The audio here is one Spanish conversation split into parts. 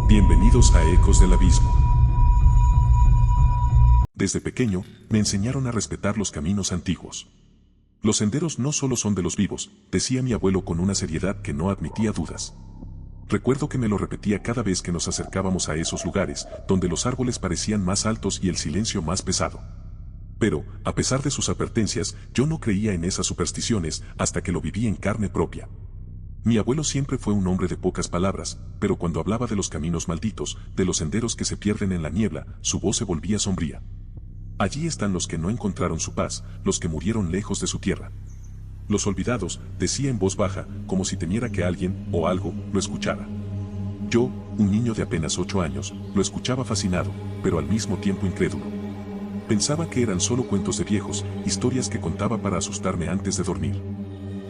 Bienvenidos a Ecos del Abismo. Desde pequeño, me enseñaron a respetar los caminos antiguos. Los senderos no solo son de los vivos, decía mi abuelo con una seriedad que no admitía dudas. Recuerdo que me lo repetía cada vez que nos acercábamos a esos lugares, donde los árboles parecían más altos y el silencio más pesado. Pero, a pesar de sus advertencias, yo no creía en esas supersticiones hasta que lo viví en carne propia. Mi abuelo siempre fue un hombre de pocas palabras, pero cuando hablaba de los caminos malditos, de los senderos que se pierden en la niebla, su voz se volvía sombría. Allí están los que no encontraron su paz, los que murieron lejos de su tierra. Los olvidados, decía en voz baja, como si temiera que alguien, o algo, lo escuchara. Yo, un niño de apenas 8 años, lo escuchaba fascinado, pero al mismo tiempo incrédulo. Pensaba que eran solo cuentos de viejos, historias que contaba para asustarme antes de dormir.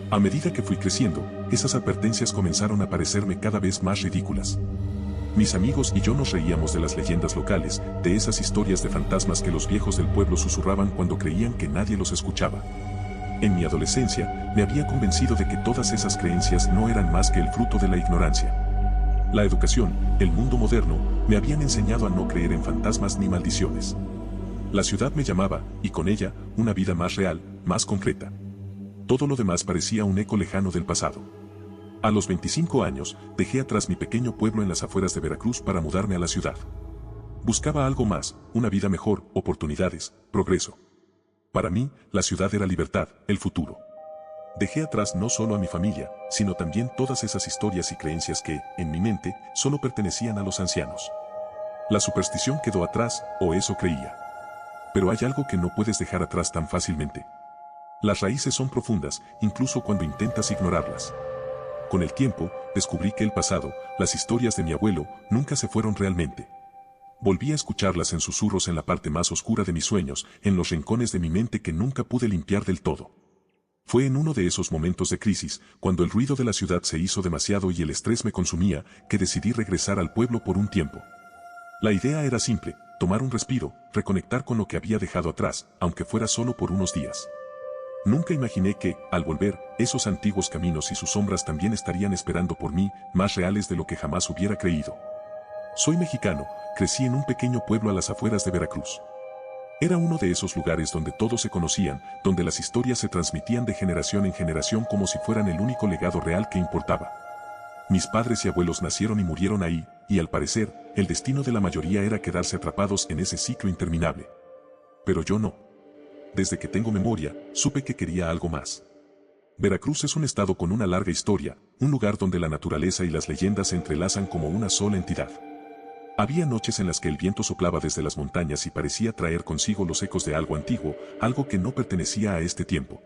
A medida que fui creciendo, esas advertencias comenzaron a parecerme cada vez más ridículas. Mis amigos y yo nos reíamos de las leyendas locales, de esas historias de fantasmas que los viejos del pueblo susurraban cuando creían que nadie los escuchaba. En mi adolescencia, me había convencido de que todas esas creencias no eran más que el fruto de la ignorancia. La educación, el mundo moderno, me habían enseñado a no creer en fantasmas ni maldiciones. La ciudad me llamaba, y con ella, una vida más real, más concreta. Todo lo demás parecía un eco lejano del pasado. A los 25 años, dejé atrás mi pequeño pueblo en las afueras de Veracruz para mudarme a la ciudad. Buscaba algo más, una vida mejor, oportunidades, progreso. Para mí, la ciudad era libertad, el futuro. Dejé atrás no solo a mi familia, sino también todas esas historias y creencias que, en mi mente, solo pertenecían a los ancianos. La superstición quedó atrás, o eso creía. Pero hay algo que no puedes dejar atrás tan fácilmente. Las raíces son profundas, incluso cuando intentas ignorarlas. Con el tiempo, descubrí que el pasado, las historias de mi abuelo, nunca se fueron realmente. Volví a escucharlas en susurros en la parte más oscura de mis sueños, en los rincones de mi mente que nunca pude limpiar del todo. Fue en uno de esos momentos de crisis, cuando el ruido de la ciudad se hizo demasiado y el estrés me consumía, que decidí regresar al pueblo por un tiempo. La idea era simple, tomar un respiro, reconectar con lo que había dejado atrás, aunque fuera solo por unos días. Nunca imaginé que, al volver, esos antiguos caminos y sus sombras también estarían esperando por mí, más reales de lo que jamás hubiera creído. Soy mexicano, crecí en un pequeño pueblo a las afueras de Veracruz. Era uno de esos lugares donde todos se conocían, donde las historias se transmitían de generación en generación como si fueran el único legado real que importaba. Mis padres y abuelos nacieron y murieron ahí, y al parecer, el destino de la mayoría era quedarse atrapados en ese ciclo interminable. Pero yo no. Desde que tengo memoria, supe que quería algo más. Veracruz es un estado con una larga historia, un lugar donde la naturaleza y las leyendas se entrelazan como una sola entidad. Había noches en las que el viento soplaba desde las montañas y parecía traer consigo los ecos de algo antiguo, algo que no pertenecía a este tiempo.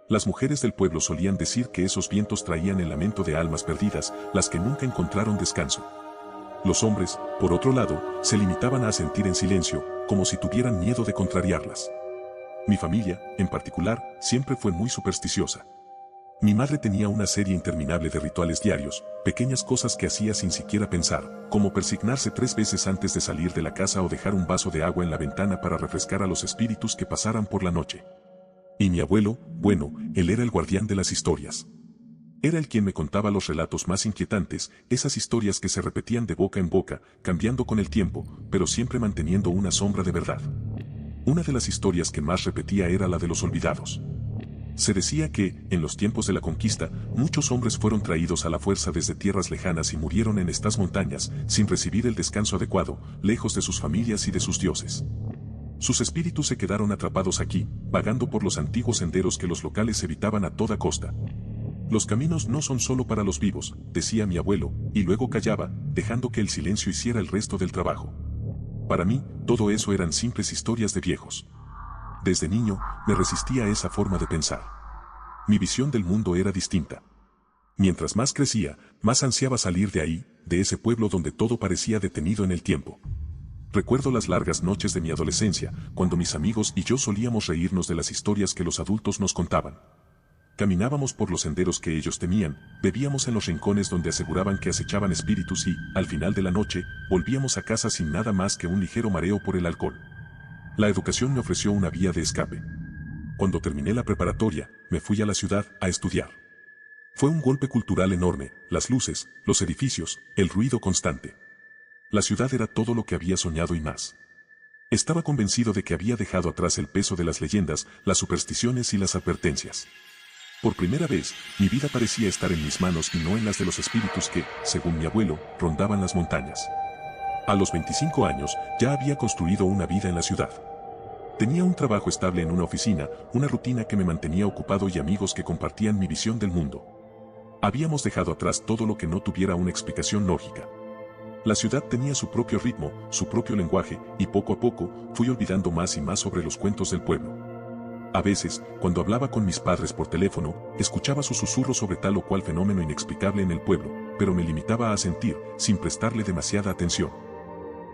Las mujeres del pueblo solían decir que esos vientos traían el lamento de almas perdidas, las que nunca encontraron descanso. Los hombres, por otro lado, se limitaban a asentir en silencio, como si tuvieran miedo de contrariarlas. Mi familia, en particular, siempre fue muy supersticiosa. Mi madre tenía una serie interminable de rituales diarios, pequeñas cosas que hacía sin siquiera pensar, como persignarse 3 veces antes de salir de la casa o dejar un vaso de agua en la ventana para refrescar a los espíritus que pasaran por la noche. Y mi abuelo, bueno, él era el guardián de las historias. Era el quien me contaba los relatos más inquietantes, esas historias que se repetían de boca en boca, cambiando con el tiempo, pero siempre manteniendo una sombra de verdad. Una de las historias que más repetía era la de los olvidados. Se decía que, en los tiempos de la conquista, muchos hombres fueron traídos a la fuerza desde tierras lejanas y murieron en estas montañas, sin recibir el descanso adecuado, lejos de sus familias y de sus dioses. Sus espíritus se quedaron atrapados aquí, vagando por los antiguos senderos que los locales evitaban a toda costa. Los caminos no son solo para los vivos, decía mi abuelo, y luego callaba, dejando que el silencio hiciera el resto del trabajo. Para mí, todo eso eran simples historias de viejos. Desde niño, me resistía a esa forma de pensar. Mi visión del mundo era distinta. Mientras más crecía, más ansiaba salir de ahí, de ese pueblo donde todo parecía detenido en el tiempo. Recuerdo las largas noches de mi adolescencia, cuando mis amigos y yo solíamos reírnos de las historias que los adultos nos contaban. Caminábamos por los senderos que ellos temían, bebíamos en los rincones donde aseguraban que acechaban espíritus y, al final de la noche, volvíamos a casa sin nada más que un ligero mareo por el alcohol. La educación me ofreció una vía de escape. Cuando terminé la preparatoria, me fui a la ciudad a estudiar. Fue un golpe cultural enorme, las luces, los edificios, el ruido constante. La ciudad era todo lo que había soñado y más. Estaba convencido de que había dejado atrás el peso de las leyendas, las supersticiones y las advertencias. Por primera vez, mi vida parecía estar en mis manos y no en las de los espíritus que, según mi abuelo, rondaban las montañas. A los 25 años, ya había construido una vida en la ciudad. Tenía un trabajo estable en una oficina, una rutina que me mantenía ocupado y amigos que compartían mi visión del mundo. Habíamos dejado atrás todo lo que no tuviera una explicación lógica. La ciudad tenía su propio ritmo, su propio lenguaje, y poco a poco fui olvidando más y más sobre los cuentos del pueblo. A veces, cuando hablaba con mis padres por teléfono, escuchaba sus susurros sobre tal o cual fenómeno inexplicable en el pueblo, pero me limitaba a sentir, sin prestarle demasiada atención.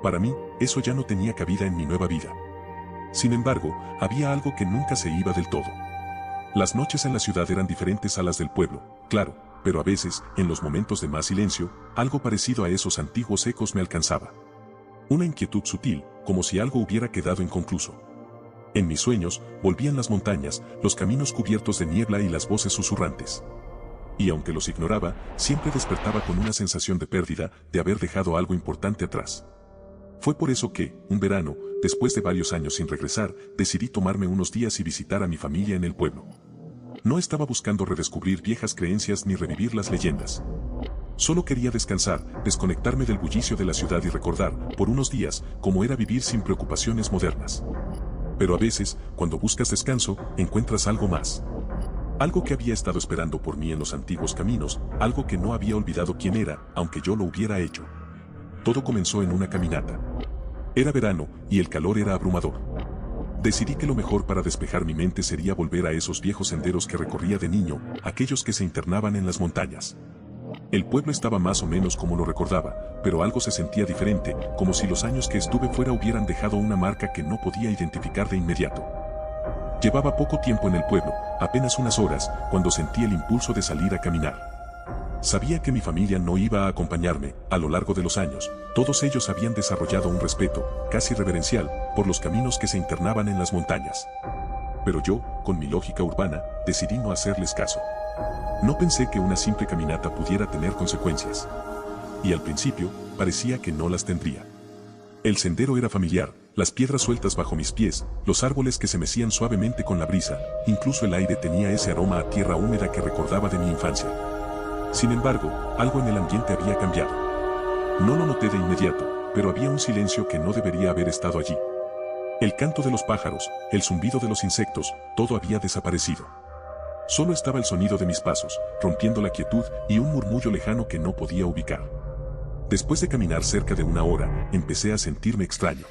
Para mí, eso ya no tenía cabida en mi nueva vida. Sin embargo, había algo que nunca se iba del todo. Las noches en la ciudad eran diferentes a las del pueblo, claro, pero a veces, en los momentos de más silencio, algo parecido a esos antiguos ecos me alcanzaba. Una inquietud sutil, como si algo hubiera quedado inconcluso. En mis sueños, volvían las montañas, los caminos cubiertos de niebla y las voces susurrantes. Y aunque los ignoraba, siempre despertaba con una sensación de pérdida, de haber dejado algo importante atrás. Fue por eso que, un verano, después de varios años sin regresar, decidí tomarme unos días y visitar a mi familia en el pueblo. No estaba buscando redescubrir viejas creencias ni revivir las leyendas. Solo quería descansar, desconectarme del bullicio de la ciudad y recordar, por unos días, cómo era vivir sin preocupaciones modernas. Pero a veces, cuando buscas descanso, encuentras algo más. Algo que había estado esperando por mí en los antiguos caminos, algo que no había olvidado quién era, aunque yo lo hubiera hecho. Todo comenzó en una caminata. Era verano, y el calor era abrumador. Decidí que lo mejor para despejar mi mente sería volver a esos viejos senderos que recorría de niño, aquellos que se internaban en las montañas. El pueblo estaba más o menos como lo recordaba, pero algo se sentía diferente, como si los años que estuve fuera hubieran dejado una marca que no podía identificar de inmediato. Llevaba poco tiempo en el pueblo, apenas unas horas, cuando sentí el impulso de salir a caminar. Sabía que mi familia no iba a acompañarme, a lo largo de los años, todos ellos habían desarrollado un respeto, casi reverencial, por los caminos que se internaban en las montañas. Pero yo, con mi lógica urbana, decidí no hacerles caso. No pensé que una simple caminata pudiera tener consecuencias. Y al principio, parecía que no las tendría. El sendero era familiar, las piedras sueltas bajo mis pies, los árboles que se mecían suavemente con la brisa, incluso el aire tenía ese aroma a tierra húmeda que recordaba de mi infancia. Sin embargo, algo en el ambiente había cambiado. No lo noté de inmediato, pero había un silencio que no debería haber estado allí. El canto de los pájaros, el zumbido de los insectos, todo había desaparecido. Solo estaba el sonido de mis pasos, rompiendo la quietud, y un murmullo lejano que no podía ubicar. Después de caminar cerca de una hora, empecé a sentirme extraño.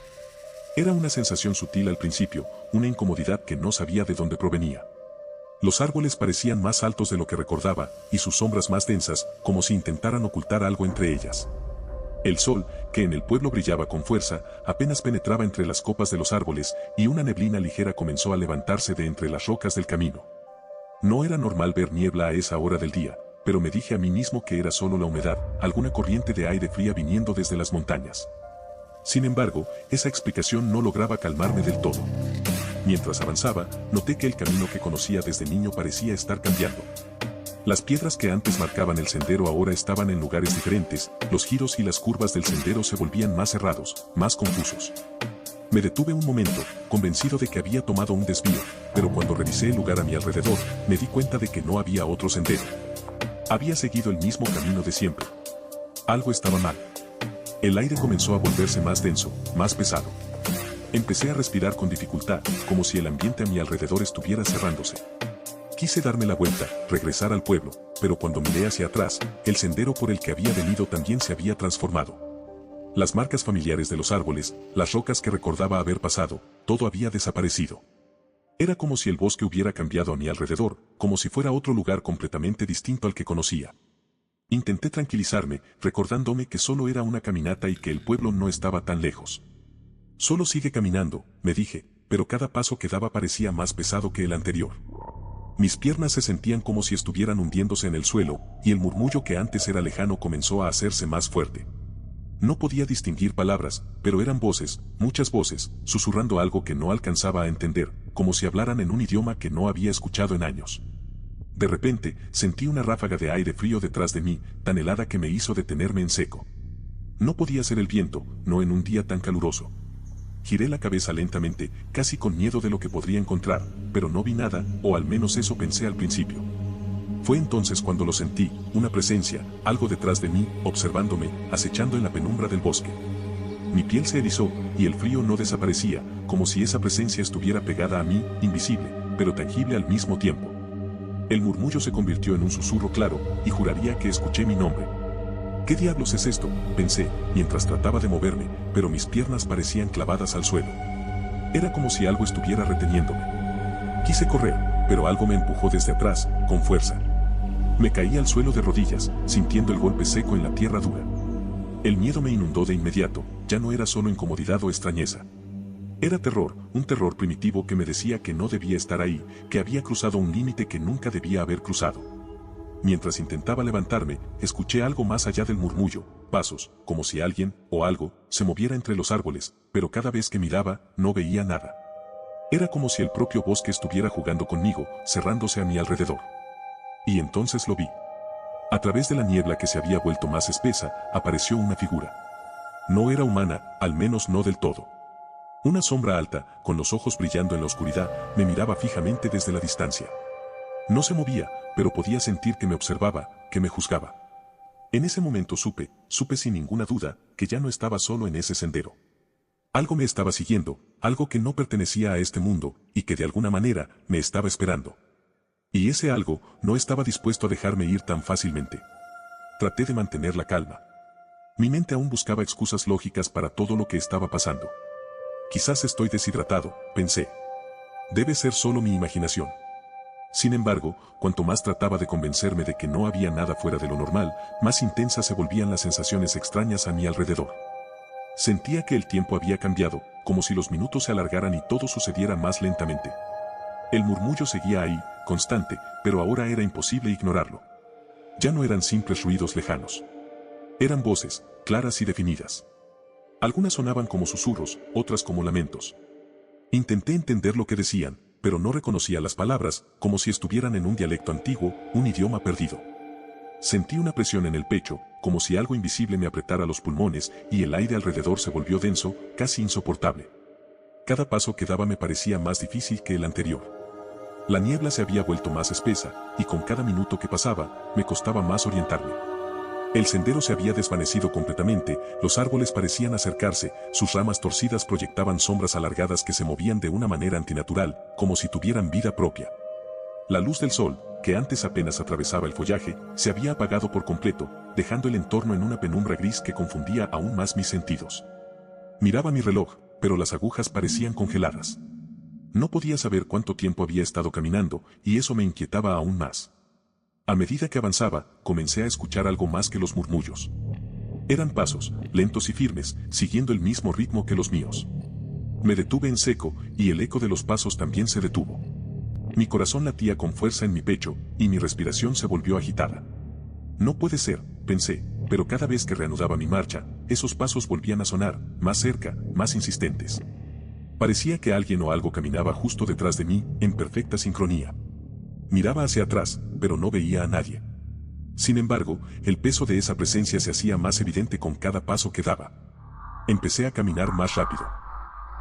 Era una sensación sutil al principio, una incomodidad que no sabía de dónde provenía. Los árboles parecían más altos de lo que recordaba, y sus sombras más densas, como si intentaran ocultar algo entre ellas. El sol, que en el pueblo brillaba con fuerza, apenas penetraba entre las copas de los árboles, y una neblina ligera comenzó a levantarse de entre las rocas del camino. No era normal ver niebla a esa hora del día, pero me dije a mí mismo que era solo la humedad, alguna corriente de aire fría viniendo desde las montañas. Sin embargo, esa explicación no lograba calmarme del todo. Mientras avanzaba, noté que el camino que conocía desde niño parecía estar cambiando. Las piedras que antes marcaban el sendero ahora estaban en lugares diferentes, los giros y las curvas del sendero se volvían más cerrados, más confusos. Me detuve un momento, convencido de que había tomado un desvío, pero cuando revisé el lugar a mi alrededor, me di cuenta de que no había otro sendero. Había seguido el mismo camino de siempre. Algo estaba mal. El aire comenzó a volverse más denso, más pesado. Empecé a respirar con dificultad, como si el ambiente a mi alrededor estuviera cerrándose. Quise darme la vuelta, regresar al pueblo, pero cuando miré hacia atrás, el sendero por el que había venido también se había transformado. Las marcas familiares de los árboles, las rocas que recordaba haber pasado, todo había desaparecido. Era como si el bosque hubiera cambiado a mi alrededor, como si fuera otro lugar completamente distinto al que conocía. Intenté tranquilizarme, recordándome que solo era una caminata y que el pueblo no estaba tan lejos. Solo sigue caminando, me dije, pero cada paso que daba parecía más pesado que el anterior. Mis piernas se sentían como si estuvieran hundiéndose en el suelo, y el murmullo que antes era lejano comenzó a hacerse más fuerte. No podía distinguir palabras, pero eran voces, muchas voces, susurrando algo que no alcanzaba a entender, como si hablaran en un idioma que no había escuchado en años. De repente, sentí una ráfaga de aire frío detrás de mí, tan helada que me hizo detenerme en seco. No podía ser el viento, no en un día tan caluroso. Giré la cabeza lentamente, casi con miedo de lo que podría encontrar, pero no vi nada, o al menos eso pensé al principio. Fue entonces cuando lo sentí, una presencia, algo detrás de mí, observándome, acechando en la penumbra del bosque. Mi piel se erizó, y el frío no desaparecía, como si esa presencia estuviera pegada a mí, invisible, pero tangible al mismo tiempo. El murmullo se convirtió en un susurro claro, y juraría que escuché mi nombre. ¿Qué diablos es esto?, pensé, mientras trataba de moverme, pero mis piernas parecían clavadas al suelo. Era como si algo estuviera reteniéndome. Quise correr, pero algo me empujó desde atrás, con fuerza. Me caí al suelo de rodillas, sintiendo el golpe seco en la tierra dura. El miedo me inundó de inmediato, ya no era solo incomodidad o extrañeza. Era terror, un terror primitivo que me decía que no debía estar ahí, que había cruzado un límite que nunca debía haber cruzado. Mientras intentaba levantarme, escuché algo más allá del murmullo, pasos, como si alguien, o algo, se moviera entre los árboles, pero cada vez que miraba, no veía nada. Era como si el propio bosque estuviera jugando conmigo, cerrándose a mi alrededor. Y entonces lo vi. A través de la niebla que se había vuelto más espesa, apareció una figura. No era humana, al menos no del todo. Una sombra alta, con los ojos brillando en la oscuridad, me miraba fijamente desde la distancia. No se movía, pero podía sentir que me observaba, que me juzgaba. En ese momento supe sin ninguna duda, que ya no estaba solo en ese sendero. Algo me estaba siguiendo, algo que no pertenecía a este mundo, y que de alguna manera, me estaba esperando. Y ese algo, no estaba dispuesto a dejarme ir tan fácilmente. Traté de mantener la calma. Mi mente aún buscaba excusas lógicas para todo lo que estaba pasando. Quizás estoy deshidratado, pensé. Debe ser solo mi imaginación. Sin embargo, cuanto más trataba de convencerme de que no había nada fuera de lo normal, más intensas se volvían las sensaciones extrañas a mi alrededor. Sentía que el tiempo había cambiado, como si los minutos se alargaran y todo sucediera más lentamente. El murmullo seguía ahí, constante, pero ahora era imposible ignorarlo. Ya no eran simples ruidos lejanos. Eran voces, claras y definidas. Algunas sonaban como susurros, otras como lamentos. Intenté entender lo que decían, pero no reconocía las palabras, como si estuvieran en un dialecto antiguo, un idioma perdido. Sentí una presión en el pecho, como si algo invisible me apretara los pulmones, y el aire alrededor se volvió denso, casi insoportable. Cada paso que daba me parecía más difícil que el anterior. La niebla se había vuelto más espesa, y con cada minuto que pasaba, me costaba más orientarme. El sendero se había desvanecido completamente, los árboles parecían acercarse, sus ramas torcidas proyectaban sombras alargadas que se movían de una manera antinatural, como si tuvieran vida propia. La luz del sol, que antes apenas atravesaba el follaje, se había apagado por completo, dejando el entorno en una penumbra gris que confundía aún más mis sentidos. Miraba mi reloj, pero las agujas parecían congeladas. No podía saber cuánto tiempo había estado caminando, y eso me inquietaba aún más. A medida que avanzaba, comencé a escuchar algo más que los murmullos. Eran pasos, lentos y firmes, siguiendo el mismo ritmo que los míos. Me detuve en seco, y el eco de los pasos también se detuvo. Mi corazón latía con fuerza en mi pecho, y mi respiración se volvió agitada. No puede ser, pensé, pero cada vez que reanudaba mi marcha, esos pasos volvían a sonar, más cerca, más insistentes. Parecía que alguien o algo caminaba justo detrás de mí, en perfecta sincronía. Miraba hacia atrás, pero no veía a nadie. Sin embargo, el peso de esa presencia se hacía más evidente con cada paso que daba. Empecé a caminar más rápido.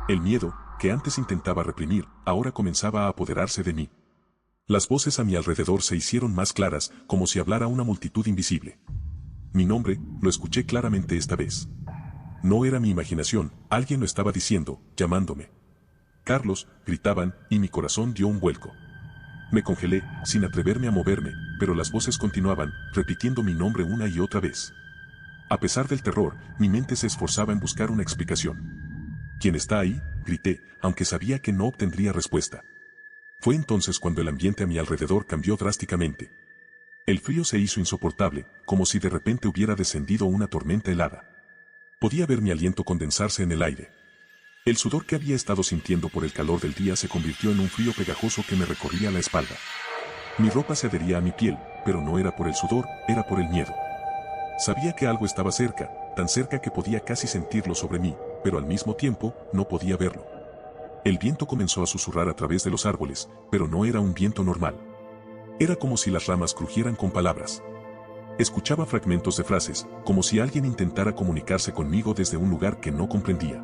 El miedo, que antes intentaba reprimir, ahora comenzaba a apoderarse de mí. Las voces a mi alrededor se hicieron más claras, como si hablara una multitud invisible. Mi nombre, lo escuché claramente esta vez. No era mi imaginación, alguien lo estaba diciendo, llamándome. Carlos, gritaban, y mi corazón dio un vuelco. Me congelé, sin atreverme a moverme, pero las voces continuaban, repitiendo mi nombre una y otra vez. A pesar del terror, mi mente se esforzaba en buscar una explicación. ¿Quién está ahí?, grité, aunque sabía que no obtendría respuesta. Fue entonces cuando el ambiente a mi alrededor cambió drásticamente. El frío se hizo insoportable, como si de repente hubiera descendido una tormenta helada. Podía ver mi aliento condensarse en el aire. El sudor que había estado sintiendo por el calor del día se convirtió en un frío pegajoso que me recorría la espalda. Mi ropa se adhería a mi piel, pero no era por el sudor, era por el miedo. Sabía que algo estaba cerca, tan cerca que podía casi sentirlo sobre mí, pero al mismo tiempo, no podía verlo. El viento comenzó a susurrar a través de los árboles, pero no era un viento normal. Era como si las ramas crujieran con palabras. Escuchaba fragmentos de frases, como si alguien intentara comunicarse conmigo desde un lugar que no comprendía.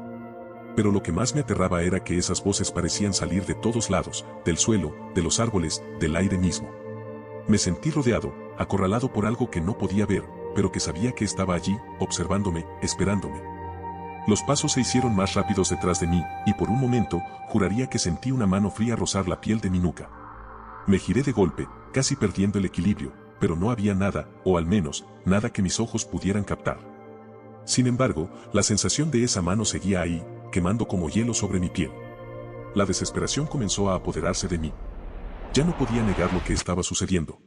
Pero lo que más me aterraba era que esas voces parecían salir de todos lados, del suelo, de los árboles, del aire mismo. Me sentí rodeado, acorralado por algo que no podía ver, pero que sabía que estaba allí, observándome, esperándome. Los pasos se hicieron más rápidos detrás de mí, y por un momento, juraría que sentí una mano fría rozar la piel de mi nuca. Me giré de golpe, casi perdiendo el equilibrio, pero no había nada, o al menos, nada que mis ojos pudieran captar. Sin embargo, la sensación de esa mano seguía ahí, quemando como hielo sobre mi piel. La desesperación comenzó a apoderarse de mí. Ya no podía negar lo que estaba sucediendo.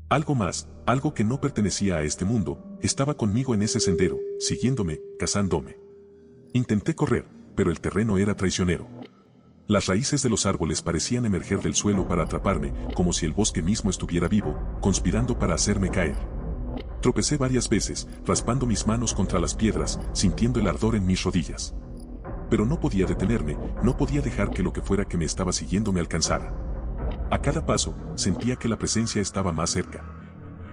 Algo más, algo que no pertenecía a este mundo, estaba conmigo en ese sendero, siguiéndome, cazándome. Intenté correr, pero el terreno era traicionero. Las raíces de los árboles parecían emerger del suelo para atraparme, como si el bosque mismo estuviera vivo, conspirando para hacerme caer. Tropecé varias veces, raspando mis manos contra las piedras, sintiendo el ardor en mis rodillas. Pero no podía detenerme, no podía dejar que lo que fuera que me estaba siguiendo me alcanzara. A cada paso, sentía que la presencia estaba más cerca.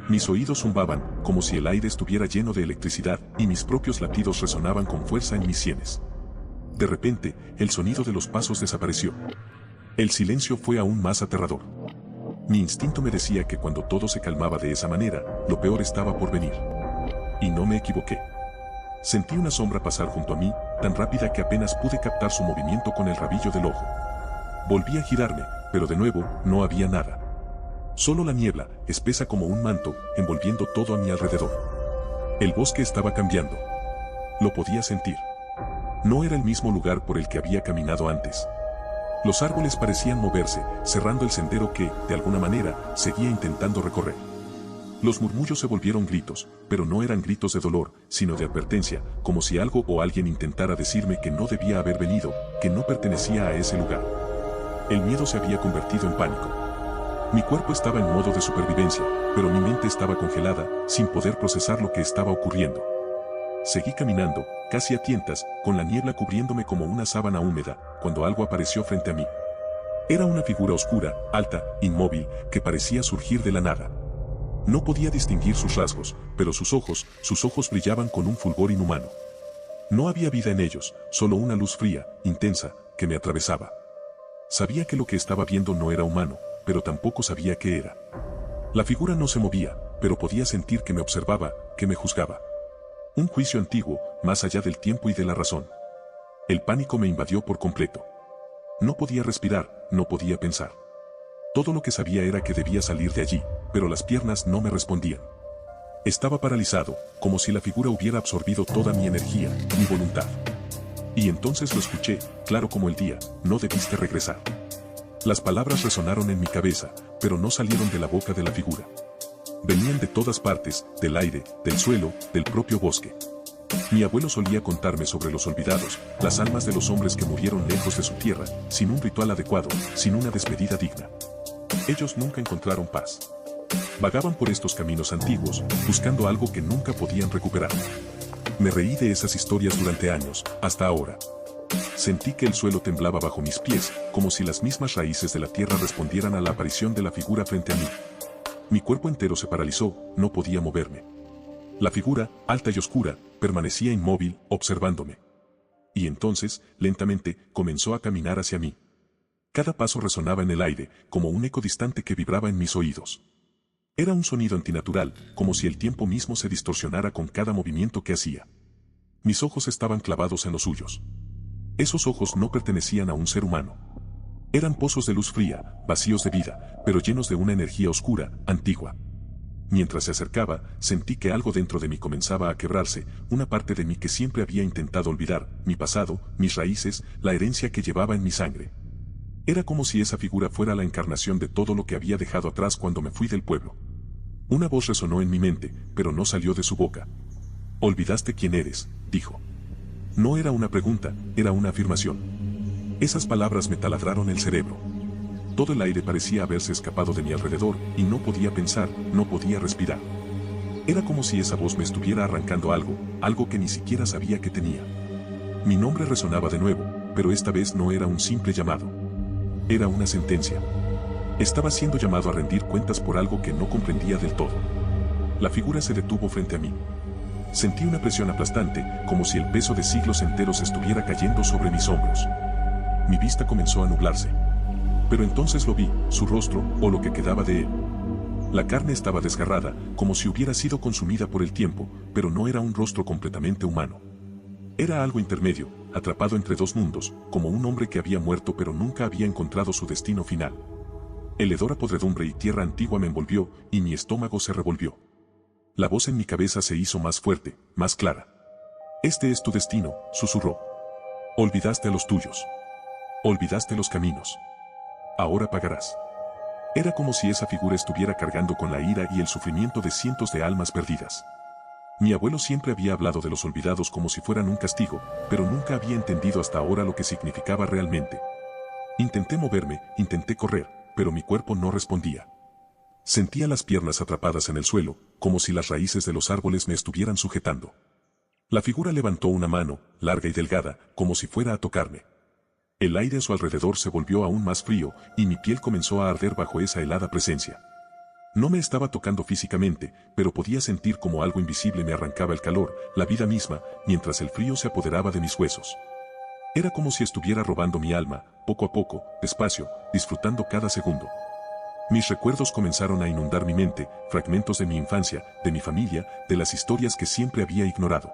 Mis oídos zumbaban, como si el aire estuviera lleno de electricidad, y mis propios latidos resonaban con fuerza en mis sienes. De repente, el sonido de los pasos desapareció. El silencio fue aún más aterrador. Mi instinto me decía que cuando todo se calmaba de esa manera, lo peor estaba por venir. Y no me equivoqué. Sentí una sombra pasar junto a mí, tan rápida que apenas pude captar su movimiento con el rabillo del ojo. Volví a girarme, pero de nuevo, no había nada. Solo la niebla, espesa como un manto, envolviendo todo a mi alrededor. El bosque estaba cambiando. Lo podía sentir. No era el mismo lugar por el que había caminado antes. Los árboles parecían moverse, cerrando el sendero que, de alguna manera, seguía intentando recorrer. Los murmullos se volvieron gritos, pero no eran gritos de dolor, sino de advertencia, como si algo o alguien intentara decirme que no debía haber venido, que no pertenecía a ese lugar. El miedo se había convertido en pánico. Mi cuerpo estaba en modo de supervivencia, pero mi mente estaba congelada, sin poder procesar lo que estaba ocurriendo. Seguí caminando, casi a tientas, con la niebla cubriéndome como una sábana húmeda, cuando algo apareció frente a mí. Era una figura oscura, alta, inmóvil, que parecía surgir de la nada. No podía distinguir sus rasgos, pero sus ojos brillaban con un fulgor inhumano. No había vida en ellos, solo una luz fría, intensa, que me atravesaba. Sabía que lo que estaba viendo no era humano, pero tampoco sabía qué era. La figura no se movía, pero podía sentir que me observaba, que me juzgaba. Un juicio antiguo, más allá del tiempo y de la razón. El pánico me invadió por completo. No podía respirar, no podía pensar. Todo lo que sabía era que debía salir de allí, pero las piernas no me respondían. Estaba paralizado, como si la figura hubiera absorbido toda mi energía, mi voluntad. Y entonces lo escuché, claro como el día: no debiste regresar. Las palabras resonaron en mi cabeza, pero no salieron de la boca de la figura. Venían de todas partes, del aire, del suelo, del propio bosque. Mi abuelo solía contarme sobre los olvidados, las almas de los hombres que murieron lejos de su tierra, sin un ritual adecuado, sin una despedida digna. Ellos nunca encontraron paz. Vagaban por estos caminos antiguos, buscando algo que nunca podían recuperar. Me reí de esas historias durante años, hasta ahora. Sentí que el suelo temblaba bajo mis pies, como si las mismas raíces de la tierra respondieran a la aparición de la figura frente a mí. Mi cuerpo entero se paralizó, no podía moverme. La figura, alta y oscura, permanecía inmóvil, observándome. Y entonces, lentamente, comenzó a caminar hacia mí. Cada paso resonaba en el aire, como un eco distante que vibraba en mis oídos. Era un sonido antinatural, como si el tiempo mismo se distorsionara con cada movimiento que hacía. Mis ojos estaban clavados en los suyos. Esos ojos no pertenecían a un ser humano. Eran pozos de luz fría, vacíos de vida, pero llenos de una energía oscura, antigua. Mientras se acercaba, sentí que algo dentro de mí comenzaba a quebrarse, una parte de mí que siempre había intentado olvidar, mi pasado, mis raíces, la herencia que llevaba en mi sangre. Era como si esa figura fuera la encarnación de todo lo que había dejado atrás cuando me fui del pueblo. Una voz resonó en mi mente, pero no salió de su boca. «Olvidaste quién eres», dijo. No era una pregunta, era una afirmación. Esas palabras me taladraron el cerebro. Todo el aire parecía haberse escapado de mi alrededor, y no podía pensar, no podía respirar. Era como si esa voz me estuviera arrancando algo que ni siquiera sabía que tenía. Mi nombre resonaba de nuevo, pero esta vez no era un simple llamado. Era una sentencia. Estaba siendo llamado a rendir cuentas por algo que no comprendía del todo. La figura se detuvo frente a mí. Sentí una presión aplastante, como si el peso de siglos enteros estuviera cayendo sobre mis hombros. Mi vista comenzó a nublarse. Pero entonces lo vi, su rostro, o lo que quedaba de él. La carne estaba desgarrada, como si hubiera sido consumida por el tiempo, pero no era un rostro completamente humano. Era algo intermedio, atrapado entre dos mundos, como un hombre que había muerto pero nunca había encontrado su destino final. El hedor a podredumbre y tierra antigua me envolvió, y mi estómago se revolvió. La voz en mi cabeza se hizo más fuerte, más clara. Este es tu destino, susurró. Olvidaste a los tuyos. Olvidaste los caminos. Ahora pagarás. Era como si esa figura estuviera cargando con la ira y el sufrimiento de cientos de almas perdidas. Mi abuelo siempre había hablado de los olvidados como si fueran un castigo, pero nunca había entendido hasta ahora lo que significaba realmente. Intenté moverme, intenté correr, pero mi cuerpo no respondía. Sentía las piernas atrapadas en el suelo, como si las raíces de los árboles me estuvieran sujetando. La figura levantó una mano, larga y delgada, como si fuera a tocarme. El aire a su alrededor se volvió aún más frío, y mi piel comenzó a arder bajo esa helada presencia. No me estaba tocando físicamente, pero podía sentir como algo invisible me arrancaba el calor, la vida misma, mientras el frío se apoderaba de mis huesos. Era como si estuviera robando mi alma, poco a poco, despacio, disfrutando cada segundo. Mis recuerdos comenzaron a inundar mi mente, fragmentos de mi infancia, de mi familia, de las historias que siempre había ignorado.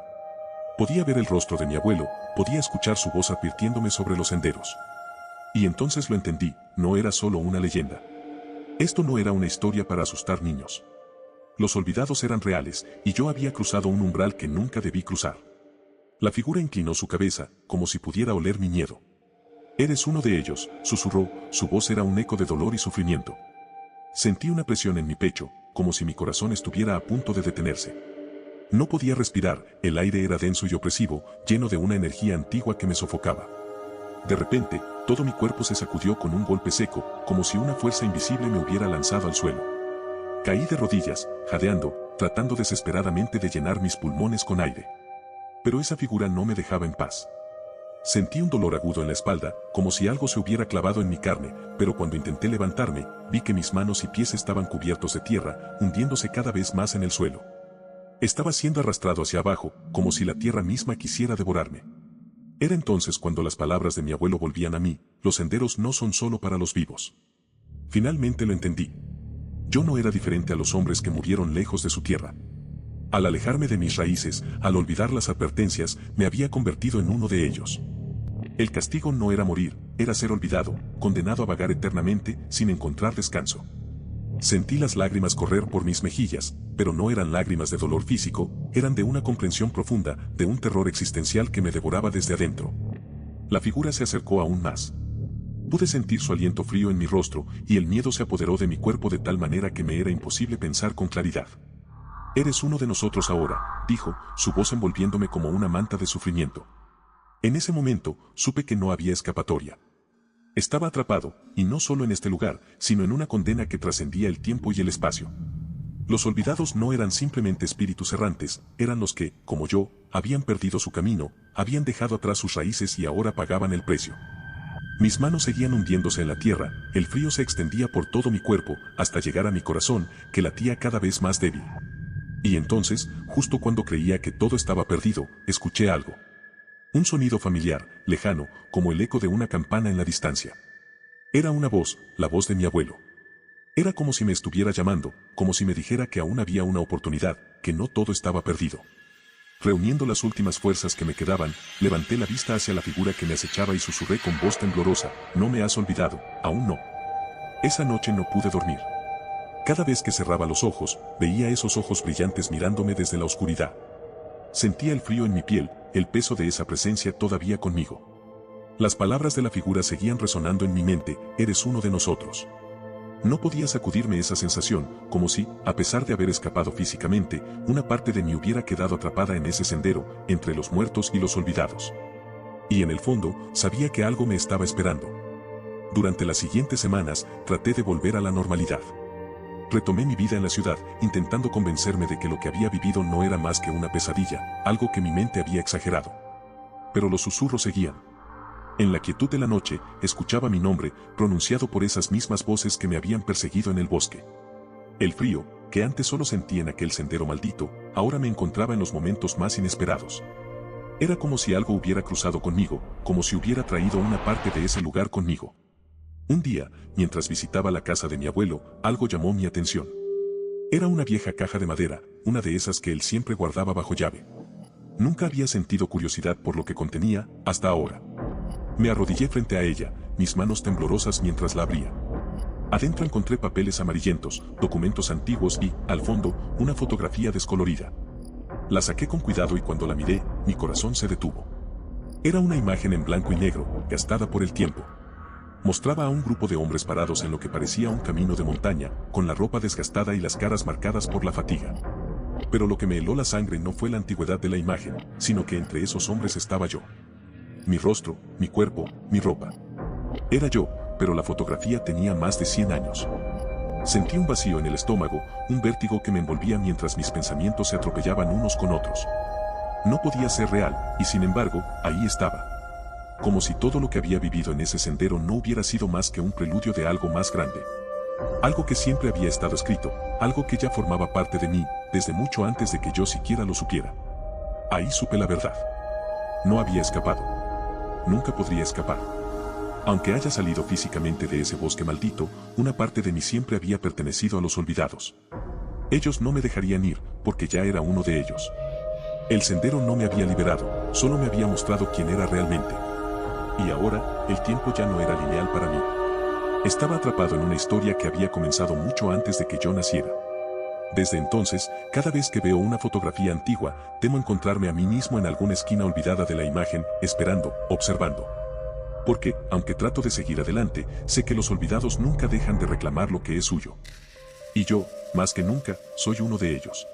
Podía ver el rostro de mi abuelo, podía escuchar su voz advirtiéndome sobre los senderos. Y entonces lo entendí, no era solo una leyenda. Esto no era una historia para asustar niños. Los olvidados eran reales, y yo había cruzado un umbral que nunca debí cruzar. La figura inclinó su cabeza, como si pudiera oler mi miedo. Eres uno de ellos, susurró, su voz era un eco de dolor y sufrimiento. Sentí una presión en mi pecho, como si mi corazón estuviera a punto de detenerse. No podía respirar, el aire era denso y opresivo, lleno de una energía antigua que me sofocaba. De repente, todo mi cuerpo se sacudió con un golpe seco, como si una fuerza invisible me hubiera lanzado al suelo. Caí de rodillas, jadeando, tratando desesperadamente de llenar mis pulmones con aire. Pero esa figura no me dejaba en paz. Sentí un dolor agudo en la espalda, como si algo se hubiera clavado en mi carne, pero cuando intenté levantarme, vi que mis manos y pies estaban cubiertos de tierra, hundiéndose cada vez más en el suelo. Estaba siendo arrastrado hacia abajo, como si la tierra misma quisiera devorarme. Era entonces cuando las palabras de mi abuelo volvían a mí: los senderos no son solo para los vivos. Finalmente lo entendí. Yo no era diferente a los hombres que murieron lejos de su tierra. Al alejarme de mis raíces, al olvidar las advertencias, me había convertido en uno de ellos. El castigo no era morir, era ser olvidado, condenado a vagar eternamente, sin encontrar descanso. Sentí las lágrimas correr por mis mejillas, pero no eran lágrimas de dolor físico, eran de una comprensión profunda, de un terror existencial que me devoraba desde adentro. La figura se acercó aún más. Pude sentir su aliento frío en mi rostro, y el miedo se apoderó de mi cuerpo de tal manera que me era imposible pensar con claridad. Eres uno de nosotros ahora, dijo, su voz envolviéndome como una manta de sufrimiento. En ese momento, supe que no había escapatoria. Estaba atrapado, y no solo en este lugar, sino en una condena que trascendía el tiempo y el espacio. Los olvidados no eran simplemente espíritus errantes, eran los que, como yo, habían perdido su camino, habían dejado atrás sus raíces y ahora pagaban el precio. Mis manos seguían hundiéndose en la tierra, el frío se extendía por todo mi cuerpo, hasta llegar a mi corazón, que latía cada vez más débil. Y entonces, justo cuando creía que todo estaba perdido, escuché algo. Un sonido familiar, lejano, como el eco de una campana en la distancia. Era una voz, la voz de mi abuelo. Era como si me estuviera llamando, como si me dijera que aún había una oportunidad, que no todo estaba perdido. Reuniendo las últimas fuerzas que me quedaban, levanté la vista hacia la figura que me acechaba y susurré con voz temblorosa: no me has olvidado, aún no. Esa noche no pude dormir. Cada vez que cerraba los ojos, veía esos ojos brillantes mirándome desde la oscuridad. Sentía el frío en mi piel, el peso de esa presencia todavía conmigo. Las palabras de la figura seguían resonando en mi mente: eres uno de nosotros. No podía sacudirme esa sensación, como si, a pesar de haber escapado físicamente, una parte de mí hubiera quedado atrapada en ese sendero, entre los muertos y los olvidados. Y en el fondo, sabía que algo me estaba esperando. Durante las siguientes semanas, traté de volver a la normalidad. Retomé mi vida en la ciudad, intentando convencerme de que lo que había vivido no era más que una pesadilla, algo que mi mente había exagerado. Pero los susurros seguían. En la quietud de la noche, escuchaba mi nombre, pronunciado por esas mismas voces que me habían perseguido en el bosque. El frío, que antes solo sentí en aquel sendero maldito, ahora me encontraba en los momentos más inesperados. Era como si algo hubiera cruzado conmigo, como si hubiera traído una parte de ese lugar conmigo. Un día, mientras visitaba la casa de mi abuelo, algo llamó mi atención. Era una vieja caja de madera, una de esas que él siempre guardaba bajo llave. Nunca había sentido curiosidad por lo que contenía, hasta ahora. Me arrodillé frente a ella, mis manos temblorosas mientras la abría. Adentro encontré papeles amarillentos, documentos antiguos y, al fondo, una fotografía descolorida. La saqué con cuidado y cuando la miré, mi corazón se detuvo. Era una imagen en blanco y negro, gastada por el tiempo. Mostraba a un grupo de hombres parados en lo que parecía un camino de montaña, con la ropa desgastada y las caras marcadas por la fatiga. Pero lo que me heló la sangre no fue la antigüedad de la imagen, sino que entre esos hombres estaba yo. Mi rostro, mi cuerpo, mi ropa. Era yo, pero la fotografía tenía más de 100 años. Sentí un vacío en el estómago, un vértigo que me envolvía mientras mis pensamientos se atropellaban unos con otros. No podía ser real, y sin embargo, ahí estaba. Como si todo lo que había vivido en ese sendero no hubiera sido más que un preludio de algo más grande. Algo que siempre había estado escrito, algo que ya formaba parte de mí, desde mucho antes de que yo siquiera lo supiera. Ahí supe la verdad. No había escapado. Nunca podría escapar. Aunque haya salido físicamente de ese bosque maldito, una parte de mí siempre había pertenecido a los olvidados. Ellos no me dejarían ir, porque ya era uno de ellos. El sendero no me había liberado, solo me había mostrado quién era realmente. Y ahora, el tiempo ya no era lineal para mí. Estaba atrapado en una historia que había comenzado mucho antes de que yo naciera. Desde entonces, cada vez que veo una fotografía antigua, temo encontrarme a mí mismo en alguna esquina olvidada de la imagen, esperando, observando. Porque, aunque trato de seguir adelante, sé que los olvidados nunca dejan de reclamar lo que es suyo. Y yo, más que nunca, soy uno de ellos.